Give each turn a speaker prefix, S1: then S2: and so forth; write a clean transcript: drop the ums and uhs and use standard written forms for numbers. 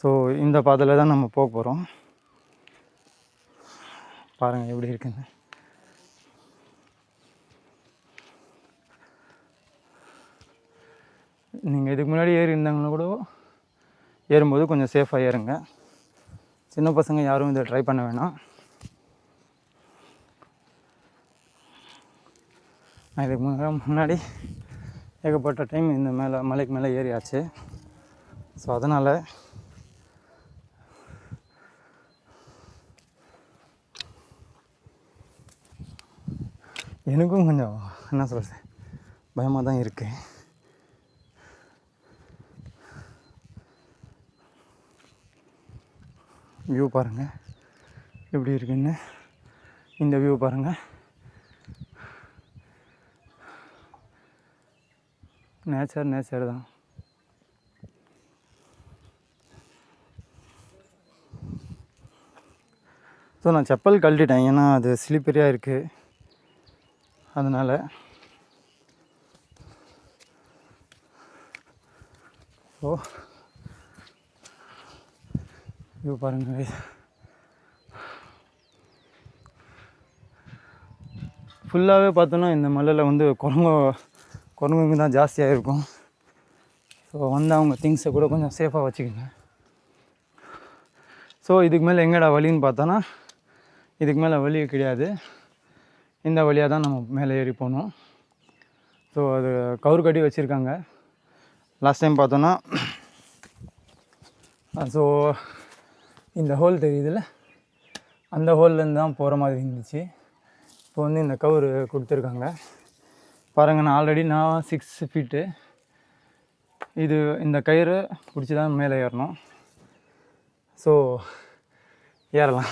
S1: So இந்த பாதையில் தான் நம்ம போக போகிறோம். பாருங்கள் எப்படி இருக்குங்க. நீங்கள் இதுக்கு முன்னாடி ஏறி இருந்தாங்கன்னா கூட ஏறும்போது கொஞ்சம் சேஃபாக ஏறுங்க. சின்ன பசங்க யாரும் இதை ட்ரை பண்ண வேணாம். நான் இதுக்கு முன்னாடி ஏகப்பட்ட டைம் இந்த மலைக்கு மேலே ஏறியாச்சு. ஸோ அதனால் எனக்கும் கொஞ்சம் என்ன சொல்கிறது பயமாக தான் இருக்குது. வியூ பாருங்கள் எப்படி இருக்குன்னு. இந்த வியூ பாருங்கள். நேச்சர் தான். ஸோ நான் செப்பல் கழட்டிட்டேன், ஏன்னா அது ஸ்லிப்பரியாக இருக்குது. அதனால் ஸோ வியூ பாருங்கள். ஃபுல்லாகவே பார்த்தோன்னா இந்த மலையில் வந்து குரங்குங்க தான் ஜாஸ்தியாக இருக்கும். ஸோ வந்து அவங்க திங்ஸை கூட கொஞ்சம் சேஃபாக வச்சுக்கோங்க. ஸோ இதுக்கு மேலே எங்கடா வழின்னு பார்த்தோன்னா இதுக்கு மேலே வழி கிடையாது. இந்த வழியாக தான் நம்ம மேலே ஏறி போகணும். ஸோ அது கவுரு கட்டி வச்சுருக்காங்க. லாஸ்ட் டைம் பார்த்தோன்னா ஸோ இந்த ஹோல் தெரியுதுல்ல, அந்த ஹோல்லேருந்து தான் போகிற மாதிரி இருந்துச்சு. இப்போ வந்து இந்த கவுரு கொடுத்துருக்காங்க பாருங்கள். நான் ஆல்ரெடி 6 ஃபீட்டு இது இந்த கயிறு பிடிச்சி தான் மேலே ஏறணும். ஸோ ஏறலாம்.